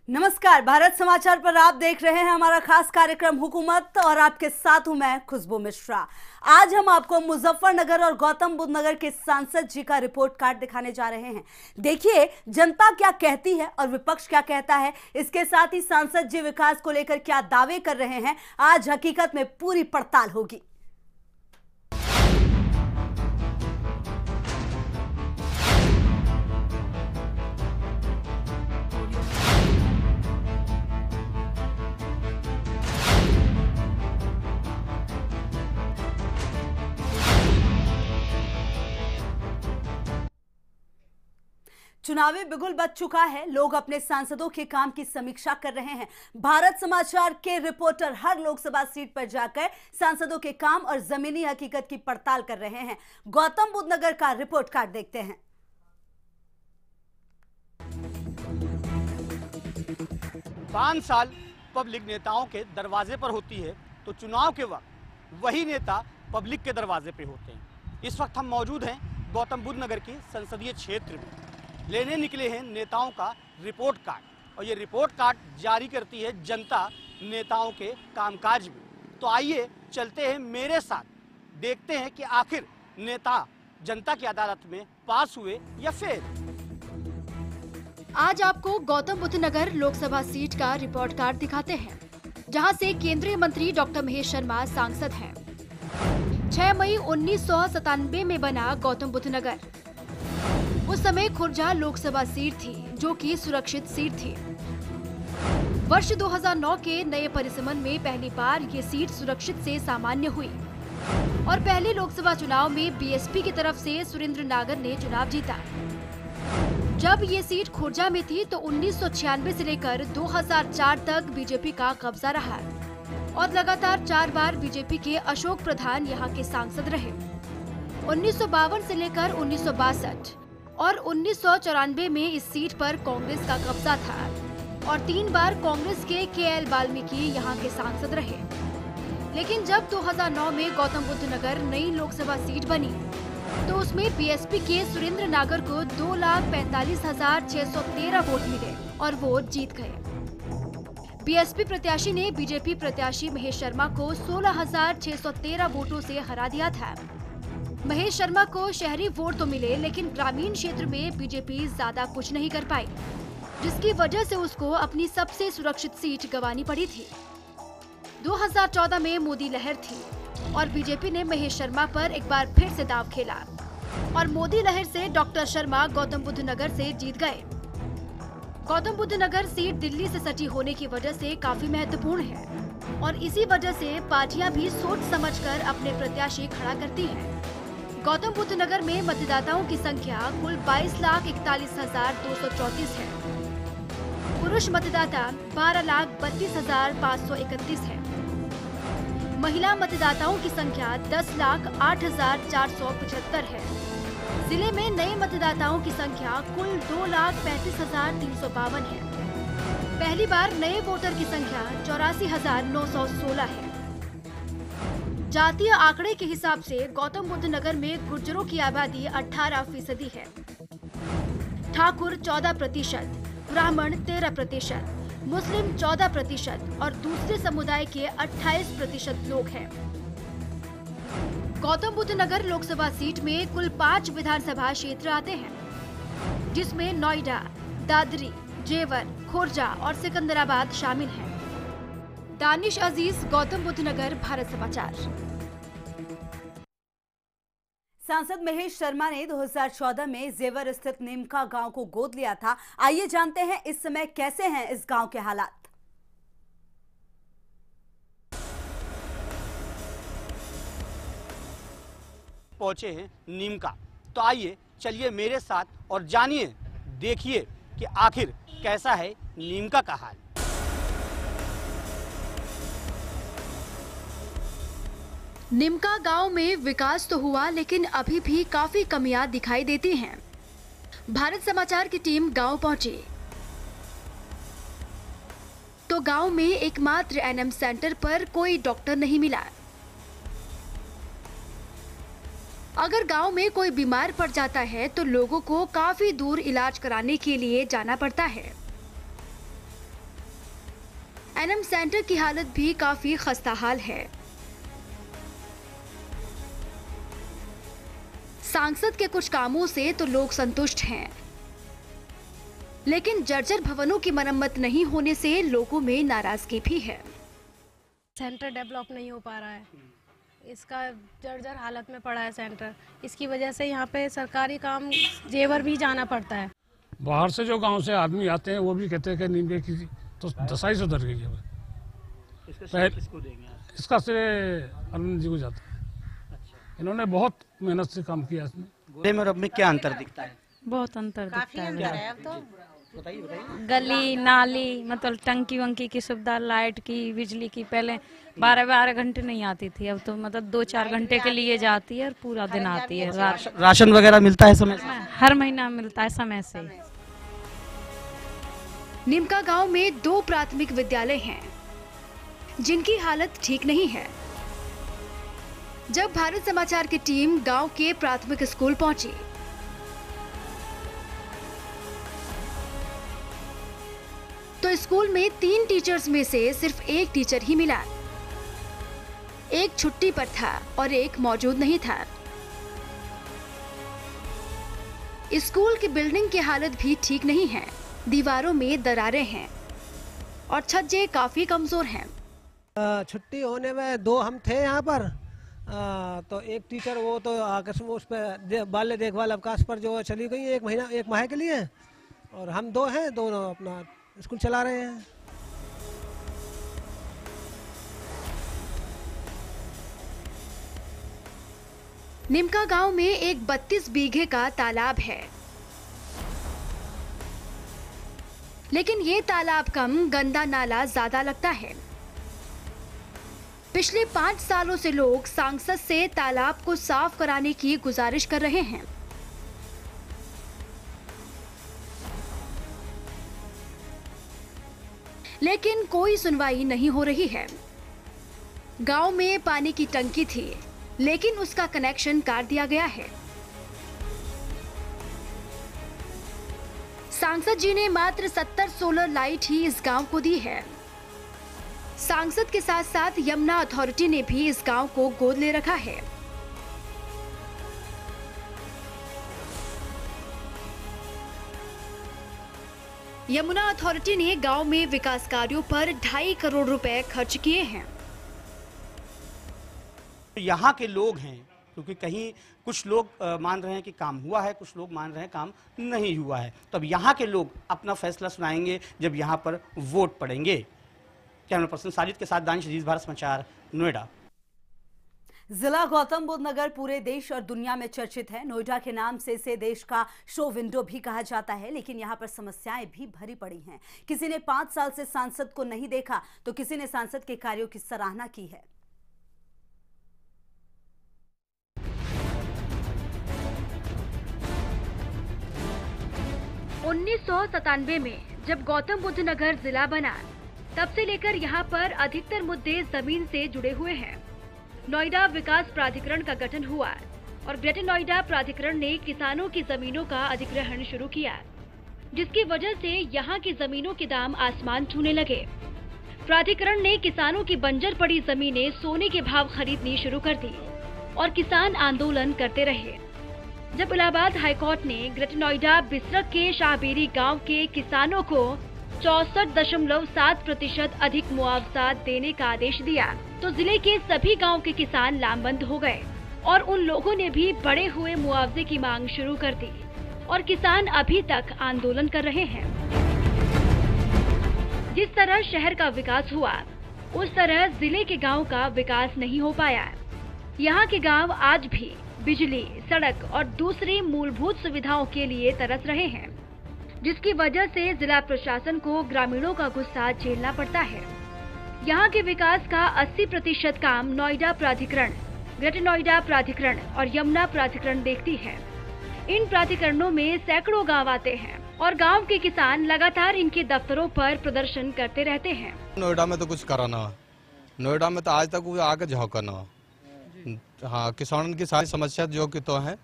नमस्कार, भारत समाचार पर आप देख रहे हैं हमारा खास कार्यक्रम हुकूमत और आपके साथ हूं मैं खुशबू मिश्रा। आज हम आपको मुजफ्फरनगर और गौतम बुद्ध नगर के सांसद जी का रिपोर्ट कार्ड दिखाने जा रहे हैं। देखिए जनता क्या कहती है और विपक्ष क्या कहता है। इसके साथ ही सांसद जी विकास को लेकर क्या दावे कर रहे हैं, आज हकीकत में पूरी पड़ताल होगी। चुनावी बिगुल बज चुका है, लोग अपने सांसदों के काम की समीक्षा कर रहे हैं। भारत समाचार के रिपोर्टर हर लोकसभा सीट पर जाकर सांसदों के काम और जमीनी हकीकत की पड़ताल कर रहे हैं। गौतम बुद्ध नगर का रिपोर्ट कार्ड देखते हैं। 5 साल पब्लिक नेताओं के दरवाजे पर होती है तो चुनाव के वक्त वही नेता पब्लिक के दरवाजे पे होते हैं। इस वक्त हम मौजूद हैं गौतम बुद्ध नगर के संसदीय क्षेत्र में। लेने निकले हैं नेताओं का रिपोर्ट कार्ड और ये रिपोर्ट कार्ड जारी करती है जनता नेताओं के कामकाज में। तो आइए चलते हैं मेरे साथ, देखते हैं कि आखिर नेता जनता की अदालत में पास हुए या फेल। आज आपको गौतम बुद्ध नगर लोकसभा सीट का रिपोर्ट कार्ड दिखाते हैं, जहां से केंद्रीय मंत्री डॉक्टर महेश शर्मा सांसद हैं। 6 मई 1997 में बना गौतम बुद्ध नगर। उस समय खुर्जा लोकसभा सीट थी, जो कि सुरक्षित सीट थी। वर्ष 2009 के नए परिसमन में पहली बार ये सीट सुरक्षित से सामान्य हुई और पहले लोकसभा चुनाव में बीएसपी की तरफ से सुरेंद्र नागर ने चुनाव जीता। जब ये सीट खुर्जा में थी तो 1996 से लेकर 2004 तक बीजेपी का कब्जा रहा और लगातार 4 बार बीजेपी के अशोक प्रधान यहाँ के सांसद रहे। 1952 से लेकर 1962 और 1994 में इस सीट पर कांग्रेस का कब्जा था और 3 बार कांग्रेस के केएल वाल्मीकि यहाँ के सांसद रहे। लेकिन जब 2009 में गौतम बुद्ध नगर नई लोकसभा सीट बनी तो उसमें बीएसपी के सुरेंद्र नागर को 2,45,613 वोट मिले और वो जीत गए। बीएसपी प्रत्याशी ने बीजेपी प्रत्याशी महेश शर्मा को 16,613 वोटों से हरा दिया था। महेश शर्मा को शहरी वोट तो मिले, लेकिन ग्रामीण क्षेत्र में बीजेपी ज्यादा कुछ नहीं कर पाई, जिसकी वजह से उसको अपनी सबसे सुरक्षित सीट गंवानी पड़ी थी। 2014 में मोदी लहर थी और बीजेपी ने महेश शर्मा पर एक बार फिर से दांव खेला और मोदी लहर से डॉक्टर शर्मा गौतम बुद्ध नगर से जीत गए। गौतम बुद्ध नगर सीट दिल्ली से सटी होने की वजह से काफी महत्वपूर्ण है और इसी वजह से पार्टियां भी सोच समझकर अपने प्रत्याशी खड़ा करती हैं। गौतम बुद्ध नगर में मतदाताओं की संख्या कुल 22,41,234 है। पुरुष मतदाता 12,32,531 है। महिला मतदाताओं की संख्या 10,08,475 है। जिले में नए मतदाताओं की संख्या कुल 2,35,352 है। पहली बार नए वोटर की संख्या 84,916 है। जातीय आंकड़े के हिसाब से गौतम बुद्ध नगर में गुर्जरों की आबादी 18% है। ठाकुर 14%, ब्राह्मण 13%, मुस्लिम 14% और दूसरे समुदाय के 28% लोग हैं। गौतम बुद्ध नगर लोकसभा सीट में कुल 5 विधानसभा क्षेत्र आते हैं, जिसमें नोएडा, दादरी, जेवर, खुर्जा और सिकंदराबाद शामिल हैं। दानिश अजीज, गौतम बुद्ध नगर, भारत समाचार। सांसद महेश शर्मा ने 2014 में जेवर स्थित नीमका गांव को गोद लिया था। आइए जानते हैं इस समय कैसे हैं इस गांव के हालात। पहुंचे हैं नीमका, तो आइए चलिए मेरे साथ और जानिए, देखिए कि आखिर कैसा है नीमका का हाल। नीमका गांव में विकास तो हुआ, लेकिन अभी भी काफी कमियां दिखाई देती हैं। भारत समाचार की टीम गांव पहुंची तो गांव में एकमात्र एनएम सेंटर पर कोई डॉक्टर नहीं मिला। अगर गांव में कोई बीमार पड़ जाता है तो लोगों को काफी दूर इलाज कराने के लिए जाना पड़ता है। एनएम सेंटर की हालत भी काफी खस्ताहाल है। सांसद के कुछ कामों से तो लोग संतुष्ट हैं, लेकिन जर्जर भवनों की मरम्मत नहीं होने से लोगों में नाराजगी भी है। सेंटर डेवलप नहीं हो पा रहा है, इसका जर्जर हालत में पड़ा है सेंटर। इसकी वजह से यहाँ पे सरकारी काम जेवर भी जाना पड़ता है। बाहर से जो गांव से आदमी आते हैं वो भी कहते हैं कि नीमके की तो दसाई सुधर गई है। इसका श्रेय अरविंद जी को जाता है। इन्होंने बहुत मेहनत से काम किया इसमें। गोले में और अब में क्या अंतर दिखता है? बहुत अंतर दिखता है। अब तो बताइए। गली नाली मतलब टंकी वंकी की सुविधा, लाइट की, बिजली की पहले 12-12 घंटे नहीं आती थी, अब तो मतलब 2-4 घंटे के लिए जाती है और पूरा दिन आती है। राशन वगैरह मिलता है समय से? हर महीना मिलता है समय से। निमका गांव में 2 प्राथमिक विद्यालय हैं जिनकी हालत ठीक नहीं है। जब भारत समाचार की टीम गांव के प्राथमिक स्कूल पहुंची तो स्कूल में 3 टीचर्स में से सिर्फ 1 टीचर ही मिला। एक छुट्टी पर था और एक मौजूद नहीं था। स्कूल की बिल्डिंग की हालत भी ठीक नहीं है। दीवारों में दरारें हैं और छज्जे काफी कमजोर हैं। छुट्टी होने में 2 हम थे यहाँ पर, तो एक टीचर वो तो आकस्मिक उस पर बाल्य देखभाल अवकाश पर जो चली गई 1 माह के लिए, और हम 2 हैं, दोनों अपना स्कूल चला रहे हैं। निमका गांव में एक 32 बीघे का तालाब है, लेकिन ये तालाब कम, गंदा नाला ज्यादा लगता है। पिछले 5 सालों से लोग सांसद से तालाब को साफ कराने की गुजारिश कर रहे हैं, लेकिन कोई सुनवाई नहीं हो रही है। गांव में पानी की टंकी थी, लेकिन उसका कनेक्शन काट दिया गया है। सांसद जी ने मात्र 70 सोलर लाइट ही इस गांव को दी है। सांसद के साथ साथ यमुना अथॉरिटी ने भी इस गांव को गोद ले रखा है। यमुना अथॉरिटी ने गांव में विकास कार्यों पर 2.5 करोड़ रुपए खर्च किए हैं। यहाँ के लोग हैं, क्योंकि कहीं कुछ लोग मान रहे हैं कि काम हुआ है, कुछ लोग मान रहे हैं काम नहीं हुआ है। तो अब यहाँ के लोग अपना फैसला सुनाएंगे जब यहाँ पर वोट पड़ेंगे। कैमरा पर्सन साजिद के साथ दानिश अजीज, भारत समाचार, नोएडा। जिला गौतम बुद्ध नगर पूरे देश और दुनिया में चर्चित है। नोएडा के नाम से इसे देश का शो विंडो भी कहा जाता है, लेकिन यहाँ पर समस्याएं भी भरी पड़ी हैं। किसी ने 5 साल से सांसद को नहीं देखा, तो किसी ने सांसद के कार्यों की सराहना की है। 1997 में जब गौतम बुद्ध नगर जिला बना, तब से लेकर यहाँ पर अधिकतर मुद्दे जमीन से जुड़े हुए हैं। नोएडा विकास प्राधिकरण का गठन हुआ और ग्रेटर नोएडा प्राधिकरण ने किसानों की जमीनों का अधिग्रहण शुरू किया, जिसकी वजह से यहाँ की जमीनों के दाम आसमान छूने लगे। प्राधिकरण ने किसानों की बंजर पड़ी जमीनें सोने के भाव खरीदनी शुरू कर दी और किसान आंदोलन करते रहे। जब इलाहाबाद हाईकोर्ट ने ग्रेटर नोएडा बिसरक के शाहबेरी गांव के किसानों को 64.7% अधिक मुआवजा देने का आदेश दिया, तो जिले के सभी गांव के किसान लामबंद हो गए और उन लोगों ने भी बढ़े हुए मुआवजे की मांग शुरू कर दी और किसान अभी तक आंदोलन कर रहे हैं। जिस तरह शहर का विकास हुआ, उस तरह जिले के गांव का विकास नहीं हो पाया। यहाँ के गांव आज भी बिजली, सड़क और दूसरी मूलभूत सुविधाओं के लिए तरस रहे हैं, जिसकी वजह से जिला प्रशासन को ग्रामीणों का गुस्सा झेलना पड़ता है। यहाँ के विकास का 80% काम नोएडा प्राधिकरण, ग्रेटर नोएडा प्राधिकरण और यमुना प्राधिकरण देखती है। इन प्राधिकरणों में सैकड़ों गांव आते हैं और गांव के किसान लगातार इनके दफ्तरों पर प्रदर्शन करते रहते हैं। नोएडा में तो कुछ कराना, नोएडा में तो आज तक वो आगे झोंकना। हाँ, किसानों की सारी समस्या जो कि तो है,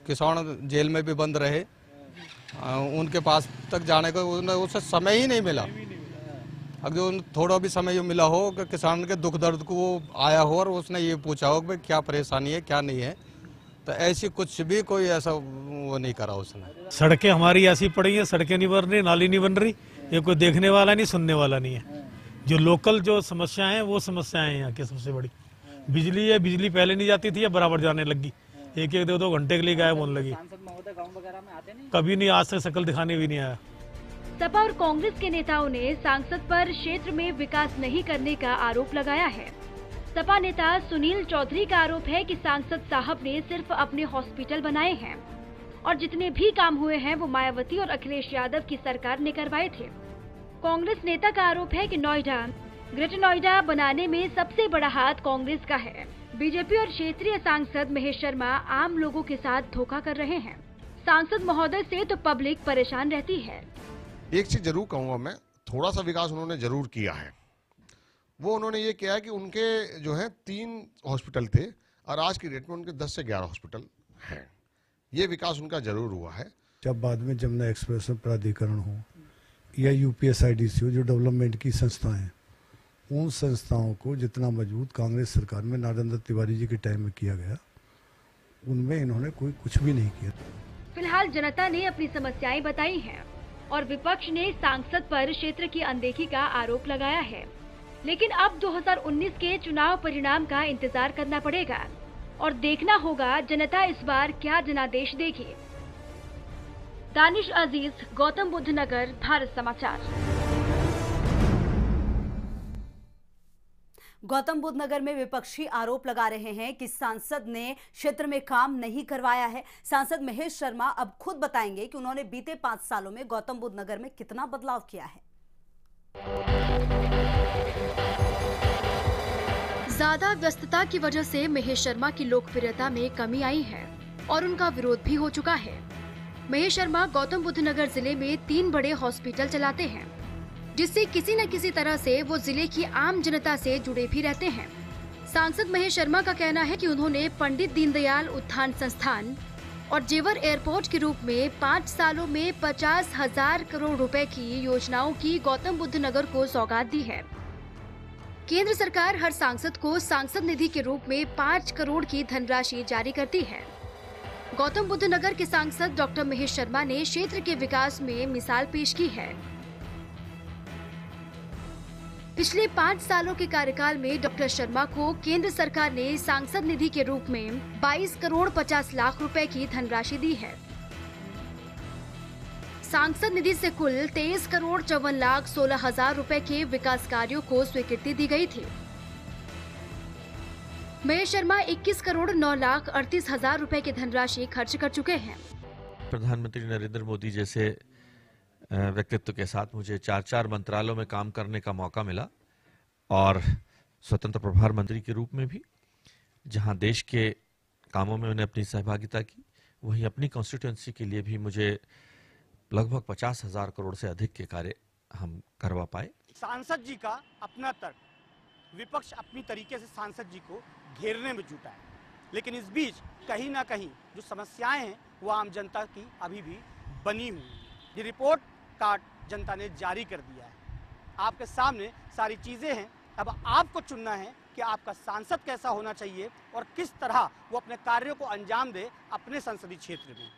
किसान जेल में भी बंद रहे, उनके पास तक जाने को उसे समय ही नहीं मिला। अगर थोड़ा भी समय ये मिला हो कि किसान के दुख दर्द को वो आया हो और उसने ये पूछा हो कि भाई क्या परेशानी है क्या नहीं है, तो ऐसी कुछ भी कोई ऐसा वो नहीं करा उसने। सड़कें हमारी ऐसी पड़ी हैं, सड़कें नहीं बन रही, नाली नहीं बन रही, ये कोई देखने वाला नहीं, सुनने वाला नहीं है। जो लोकल जो समस्याएं हैं वो समस्याएं हैं यहाँ की सबसे बड़ी। बिजली है, बिजली पहले नहीं जाती थी, अब बराबर जाने लगी, एक एक 2-2 घंटे के लिए गायब होने लगी। कभी नहीं, आज तक शक्ल दिखाने भी नहीं आया। सपा और कांग्रेस के नेताओं ने सांसद पर क्षेत्र में विकास नहीं करने का आरोप लगाया है। सपा नेता सुनील चौधरी का आरोप है कि सांसद साहब ने सिर्फ अपने हॉस्पिटल बनाए हैं और जितने भी काम हुए हैं वो मायावती और अखिलेश यादव की सरकार ने करवाए थे। कांग्रेस नेता का आरोप है कि नोएडा, ग्रेटर नोएडा बनाने में सबसे बड़ा हाथ कांग्रेस का है। बीजेपी और क्षेत्रीय सांसद महेश शर्मा आम लोगों के साथ धोखा कर रहे हैं। सांसद महोदय से तो पब्लिक परेशान रहती है। एक चीज जरूर कहूंगा मैं, थोड़ा सा विकास उन्होंने जरूर किया है। वो उन्होंने ये किया है कि उनके जो है 3 हॉस्पिटल थे और आज की डेट में उनके 10 से 11 हॉस्पिटल हैं। ये विकास उनका जरूर हुआ है। जब बाद में जमुना एक्सप्रेस प्राधिकरण हो या यूपीएसआईडीसी हो, जो डेवलपमेंट की संस्थाएं हैं, उन संस्थाओं को जितना मजबूत कांग्रेस सरकार में नरेंद्र तिवारी जी के टाइम में किया गया, उनमें इन्होंने कोई कुछ भी नहीं किया। फिलहाल जनता ने अपनी समस्याएं बताई हैं और विपक्ष ने सांसद पर क्षेत्र की अनदेखी का आरोप लगाया है। लेकिन अब 2019 के चुनाव परिणाम का इंतजार करना पड़ेगा और देखना होगा जनता इस बार क्या जनादेश देगी। दानिश अजीज, गौतम बुद्ध नगर, भारत समाचार। गौतम बुद्ध नगर में विपक्षी आरोप लगा रहे हैं कि सांसद ने क्षेत्र में काम नहीं करवाया है। सांसद महेश शर्मा अब खुद बताएंगे कि उन्होंने बीते 5 सालों में गौतम बुद्ध नगर में कितना बदलाव किया है। ज्यादा व्यस्तता की वजह से महेश शर्मा की लोकप्रियता में कमी आई है और उनका विरोध भी हो चुका है। महेश शर्मा गौतम बुद्ध नगर जिले में 3 बड़े हॉस्पिटल चलाते हैं, जिससे किसी न किसी तरह से वो जिले की आम जनता से जुड़े भी रहते हैं। सांसद महेश शर्मा का कहना है कि उन्होंने पंडित दीनदयाल उत्थान संस्थान और जेवर एयरपोर्ट के रूप में 5 सालों में 50,000 करोड़ रुपए की योजनाओं की गौतम बुद्ध नगर को सौगात दी है। केंद्र सरकार हर सांसद को सांसद निधि के रूप में 5 करोड़ की धनराशि जारी करती है। गौतम बुद्ध नगर के सांसद डॉक्टर महेश शर्मा ने क्षेत्र के विकास में मिसाल पेश की है। पिछले 5 सालों के कार्यकाल में डॉक्टर शर्मा को केंद्र सरकार ने सांसद निधि के रूप में 22 करोड़ 50 लाख रुपए की धनराशि दी है। सांसद निधि से कुल 23 करोड़ 54 लाख 16 हजार रुपए के विकास कार्यों को स्वीकृति दी गई थी। महेश शर्मा 21 करोड़ 9 लाख 38 हजार रुपए की धनराशि खर्च कर चुके हैं। प्रधानमंत्री नरेंद्र मोदी जैसे व्यक्तित्व के साथ मुझे 4 मंत्रालयों में काम करने का मौका मिला और स्वतंत्र प्रभार मंत्री के रूप में भी, जहां देश के कामों में उन्हें अपनी सहभागिता की, वहीं अपनी कॉन्स्टिट्यूएंसी के लिए भी मुझे लगभग 50,000 करोड़ से अधिक के कार्य हम करवा पाए। सांसद जी का अपना तर्क, विपक्ष अपनी तरीके से सांसद जी को घेरने में जुटा है, लेकिन इस बीच कहीं ना कहीं जो समस्याएं हैं वो आम जनता की अभी भी बनी हुई है। ये रिपोर्ट कार्ड जनता ने जारी कर दिया है, आपके सामने सारी चीजें हैं। अब आपको चुनना है कि आपका सांसद कैसा होना चाहिए और किस तरह वो अपने कार्यों को अंजाम दे अपने संसदीय क्षेत्र में।